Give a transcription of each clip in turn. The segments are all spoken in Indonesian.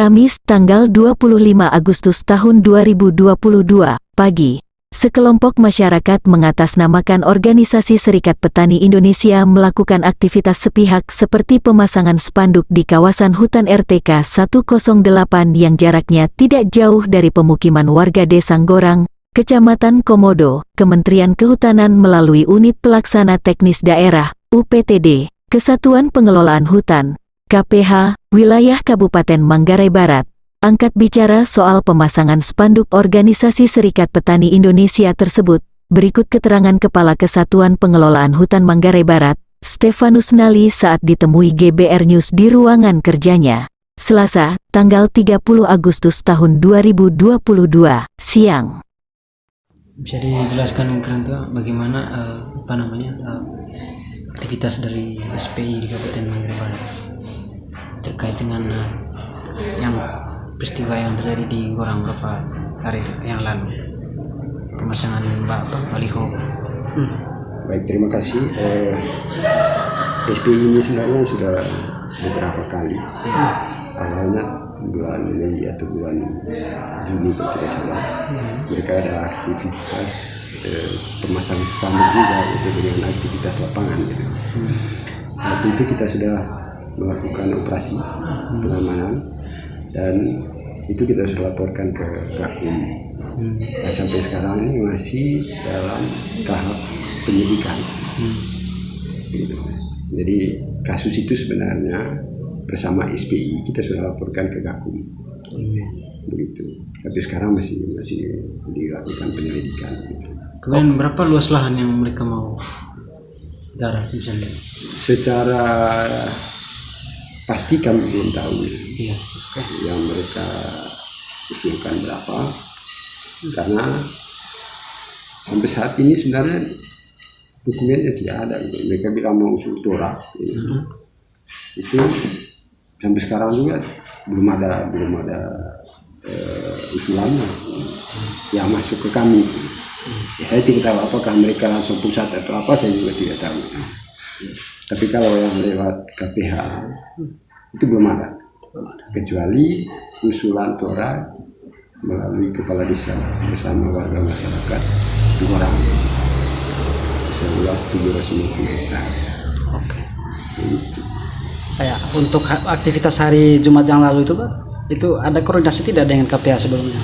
Kamis, tanggal 25 Agustus tahun 2022, pagi, sekelompok masyarakat mengatasnamakan Organisasi Serikat Petani Indonesia melakukan aktivitas sepihak seperti pemasangan spanduk di kawasan hutan RTK 108 yang jaraknya tidak jauh dari pemukiman warga Desa Gorang, Kecamatan Komodo. Kementerian Kehutanan melalui Unit Pelaksana Teknis Daerah, UPTD, Kesatuan Pengelolaan Hutan, KPH, Wilayah Kabupaten Manggarai Barat, angkat bicara soal pemasangan spanduk Organisasi Serikat Petani Indonesia tersebut. Berikut keterangan Kepala Kesatuan Pengelolaan Hutan Manggarai Barat, Stefanus Nali saat ditemui GBR News di ruangan kerjanya, Selasa, tanggal 30 Agustus tahun 2022, siang. Bisa dijelaskan mungkin bagaimana aktivitas dari SPI di Kabupaten Manggarai Barat terkait dengan yang peristiwa yang terjadi di Gorang beberapa hari yang lalu, pemasangan baliho. Baik, terima kasih. SPI ini sebenarnya sudah beberapa kali. Awalnya bulan Mei atau bulan Juni kalau tidak salah, mereka ada aktivitas pemasangan spanduk juga, itu dengan aktivitas lapangan gitu. Waktu itu kita sudah melakukan operasi pengamanan dan itu kita sudah laporkan ke Gakum. Dan sampai sekarang ini masih dalam tahap penyidikan. Gitu. Jadi kasus itu sebenarnya bersama SPI kita sudah laporkan ke Gakum. Begitu. Tapi sekarang masih dilakukan penyelidikan. Gitu. Kemudian berapa luas lahan yang mereka mau garap misalnya? Secara pasti kami belum tahu. Iya. Yang mereka usulkan berapa, karena sampai saat ini sebenarnya dokumennya tidak ada. Mereka bilang mau usul Torah, itu sampai sekarang juga belum ada usulannya yang masuk ke kami. Saya tidak tahu apakah mereka langsung pusat atau apa, saya juga tidak tahu. Tapi kalau yang lewat KPH itu belum ada, kecuali usulan Torah melalui kepala desa bersama warga masyarakat Gorang seluas 750 hektar. Oke. Untuk aktivitas hari Jumat yang lalu itu Pak, itu ada koordinasi tidak dengan KPH sebelumnya?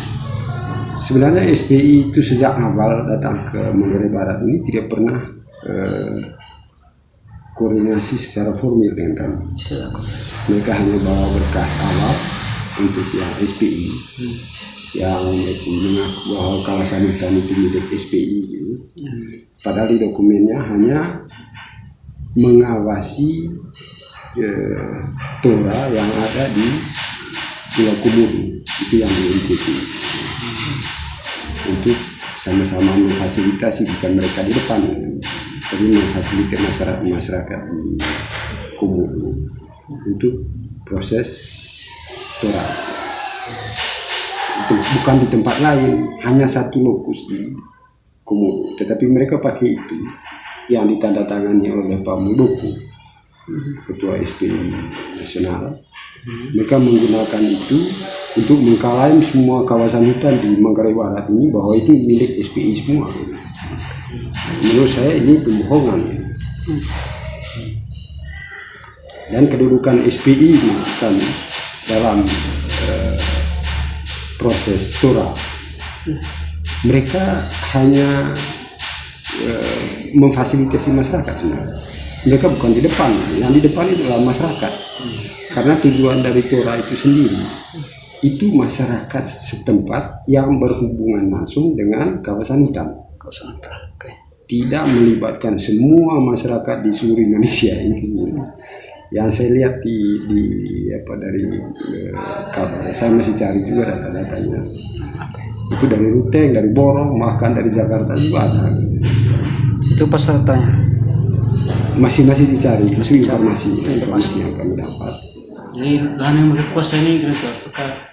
Sebenarnya SPI itu sejak awal datang ke Manggarai Barat ini tidak pernah koordinasi secara formal dengan kami. Mereka hanya bawa berkas awal untuk yang SPI, yang mengaku bahwa kawasan hutan itu milik SPI. Gitu. Padahal di dokumennya hanya mengawasi Torah yang ada di Pulau Komodo, itu yang di untuk sama-sama memfasilitasi, bukan mereka di depan, tapi memfasilitasi masyarakat di Komodo untuk proses Torah. Itu bukan di tempat lain, hanya satu lokus di Komodo, tetapi mereka pakai itu yang ditandatangani oleh Pak Muldoko, Ketua SPI Nasional. Mereka menggunakan itu untuk mengklaim semua kawasan hutan di Manggarai Barat ini bahwa itu milik SPI semua. Menurut saya ini pembohongan. Dan kedudukan SPI bukan dalam proses Torah. Mereka hanya memfasilitasi masyarakat sebenarnya. Mereka bukan di depan, yang di depan itu adalah masyarakat. Karena tujuan dari Torah itu sendiri, itu masyarakat setempat yang berhubungan langsung dengan kawasan hutan. Tidak melibatkan semua masyarakat di seluruh Indonesia ini. Yang saya lihat dari kabar, saya masih cari juga data-datanya. Itu dari Ruteng, dari Borong, bahkan dari Jakarta juga ada. Itu pesertanya masih dicari, itu informasi yang kami dapat. Jadi lahan yang mereka kuasai ini kira-kira apakah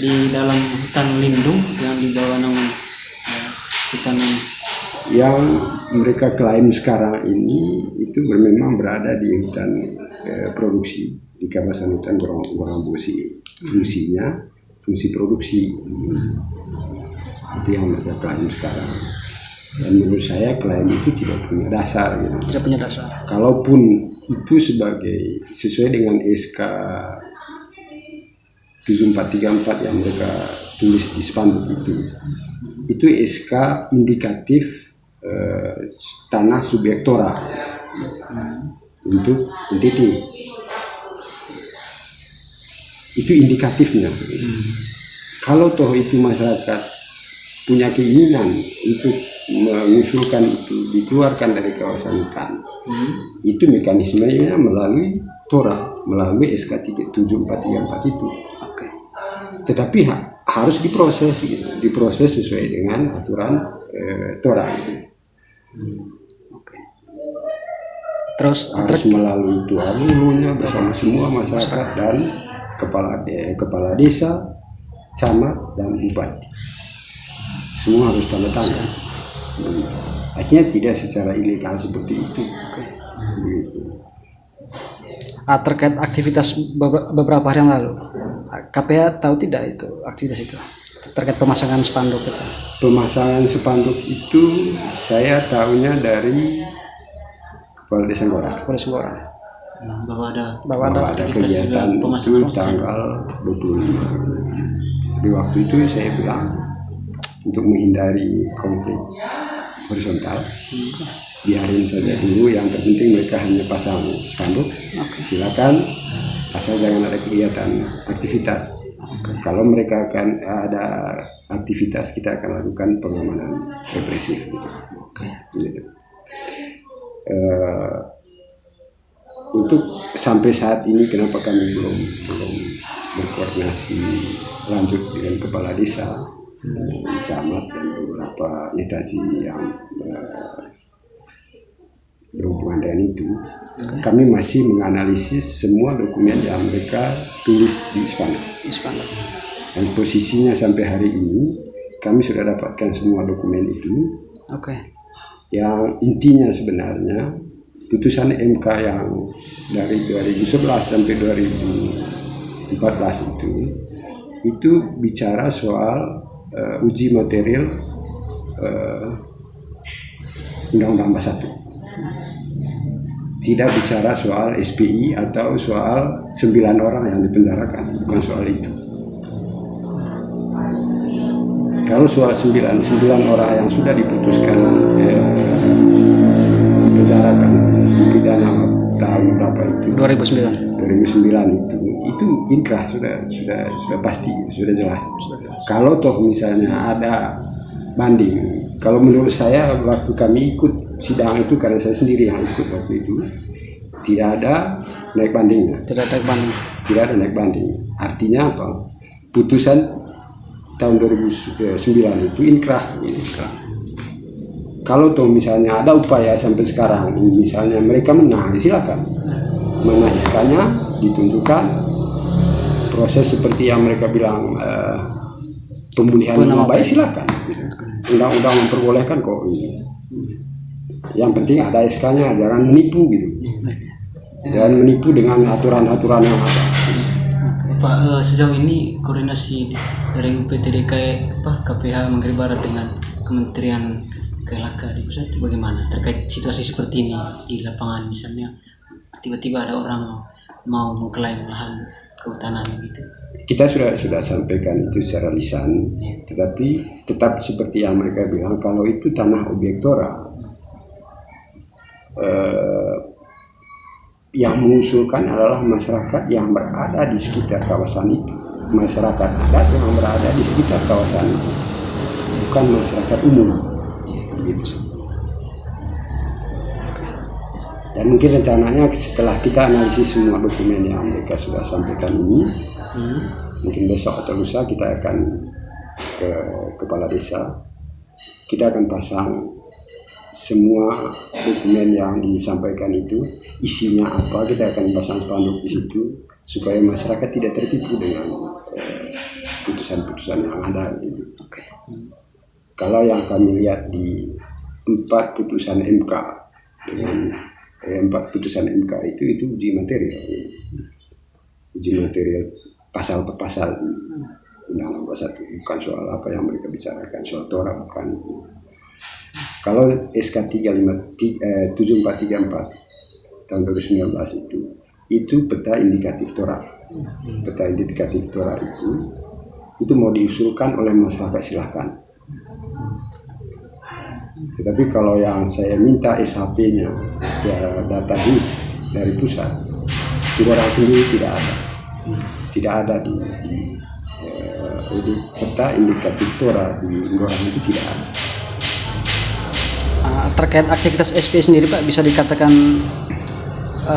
di dalam hutan lindung yang di bawah naungan hutan yang mereka klaim sekarang ini itu memang berada di hutan produksi di kawasan hutan Gorang Bosi. fungsinya fungsi produksi. Itu yang mereka klaim sekarang. Dan menurut saya klaim itu tidak punya dasar gitu. Tidak punya dasar. Kalaupun itu sesuai dengan SK 7434 yang mereka tulis di spanduk itu SK indikatif tanah subjek tora untuk NTT. Itu indikatifnya. Kalau toh itu masyarakat punya keinginan untuk mengusulkan itu dikeluarkan dari kawasan hutan, itu mekanismenya melalui tora, melalui SK 7434 itu. Oke. Tetapi harus diproses gitu, diproses sesuai dengan aturan tora itu. Oke. Terus Harus melalui dua hulunya bersama semua masyarakat dan kepala desa, camat dan bupati. Semua harus tanda tangan. Akhirnya tidak secara ilegal seperti itu. Begitu. terkait aktivitas beberapa hari yang lalu, KPH tahu tidak itu aktivitas itu terkait pemasangan spanduk itu? Pemasangan spanduk itu saya tahunya dari Kepala Desa Ngora. Kepala Desa Ngora. Bahwa ada Ada kegiatan itu tanggal 25. Di waktu itu saya bilang untuk menghindari konflik horizontal, biarin saja dulu, yang terpenting mereka hanya pasang spanduk. Silakan, asal jangan ada kegiatan aktivitas. Kalau mereka akan ada aktivitas, kita akan lakukan pengamanan represif gitu. Untuk sampai saat ini kenapa kami belum berkoordinasi lanjut dengan kepala desa, camat dan beberapa instansi yang berhubungan dengan itu, kami masih menganalisis semua dokumen yang mereka tulis di spanduk. Dan posisinya sampai hari ini kami sudah dapatkan semua dokumen itu. Yang intinya sebenarnya putusan MK yang dari 2011 sampai 2014 itu bicara soal uji material Undang-Undang 41. Tidak bicara soal SPI atau soal 9 orang yang dipenjarakan, bukan soal itu. Kalau soal 9 orang yang sudah diputuskan dipenjarakan pidana tahun berapa itu? 2009 itu inkrah sudah pasti, sudah jelas. Kalau toh misalnya ada banding, kalau menurut saya waktu kami ikut sidang itu, karena saya sendiri yang ikut waktu itu, tidak ada naik bandingnya. Tidak ada naik banding. Artinya apa? Putusan tahun 2009 itu inkrah. Kalau toh misalnya ada upaya sampai sekarang, misalnya mereka menang, silakan. Mana SK-nya ditunjukkan, proses seperti yang mereka bilang pembulian nama baik, silakan. Undang-undang memperbolehkan kok ini. Yang penting ada SK-nya, jangan menipu gitu. Jangan menipu dengan aturan-aturan yang ada. Pak, sejauh ini koordinasi dari UPTDK KPH Manggarai Barat dengan Kementerian KLHK di pusat itu bagaimana terkait situasi seperti ini di lapangan, misalnya tiba-tiba ada orang mau mengklaim lahan kehutanan gitu? Kita sudah sampaikan itu secara lisan, tetapi tetap seperti yang mereka bilang, kalau itu tanah objek tora, yang mengusulkan adalah masyarakat yang berada di sekitar kawasan itu, masyarakat adat yang berada di sekitar kawasan itu, bukan masyarakat umum gitu. Dan mungkin rencananya setelah kita analisis semua dokumen yang mereka sudah sampaikan ini, mungkin besok atau lusa kita akan ke kepala desa, kita akan pasang semua dokumen yang disampaikan itu, isinya apa, kita akan pasang spanduk di situ supaya masyarakat tidak tertipu dengan putusan-putusan yang ada gitu. Kalau yang kami lihat di 4 putusan MK dengan 4 putusan MK itu uji material pasal per pasal Undang-Undang 21, bukan soal apa yang mereka bicarakan, soal Torah bukan. Kalau SK 7434 tahun 2019 itu peta indikatif Torah. Peta indikatif Torah itu mau diusulkan oleh masyarakat, silahkan. Tetapi kalau yang saya minta SHP-nya, ya data JIS dari pusat, Ngorang sendiri tidak ada di peta indikatif Torah di Ngorang itu tidak ada. Terkait aktivitas SP sendiri Pak, bisa dikatakan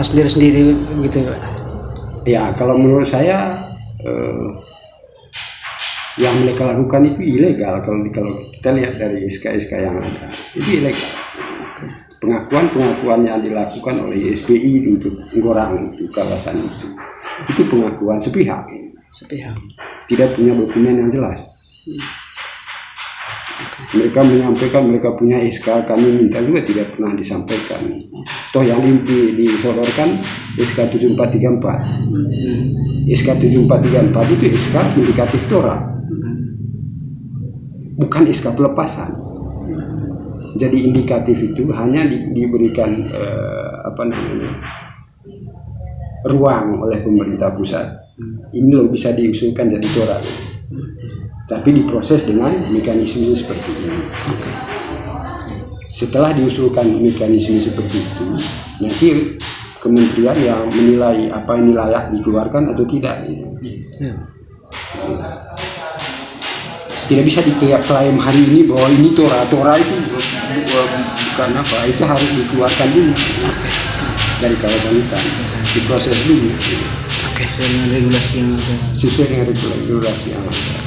sendiri-sendiri gitu Pak? Ya kalau menurut saya yang mereka lakukan itu ilegal. Kalau kita lihat dari SK-SK yang ada, itu ilegal. Pengakuan yang dilakukan oleh SPI untuk Ngorang itu, kawasan itu pengakuan sepihak. Tidak punya dokumen yang jelas. Mereka menyampaikan mereka punya SK, kami minta juga tidak pernah disampaikan. Toh yang disodorkan SK 7434. SK 7434 itu SK indikatif Torah, bukan SK pelepasan. Jadi indikatif itu hanya diberikan ruang oleh pemerintah pusat. Ini loh bisa diusulkan jadi Torah. Tapi diproses dengan mekanisme seperti ini. Setelah diusulkan mekanisme seperti itu, nanti kementerian yang menilai apa ini layak dikeluarkan atau tidak. Tidak bisa diklaim hari ini bahwa ini Torah itu bukan apa, itu harus dikeluarkan dulu dari kawasan hutan, diproses dulu. Sesuai dengan regulasi yang ada. Sesuai dengan regulasi yang ada.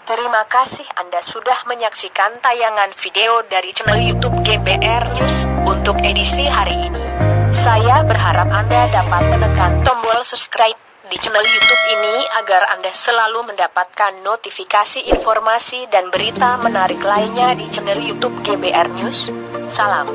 Terima kasih Anda sudah menyaksikan tayangan video dari channel YouTube GBR News untuk edisi hari ini. Saya berharap Anda dapat menekan tombol subscribe di channel YouTube ini agar Anda selalu mendapatkan notifikasi informasi dan berita menarik lainnya di channel YouTube GBR News. Salam.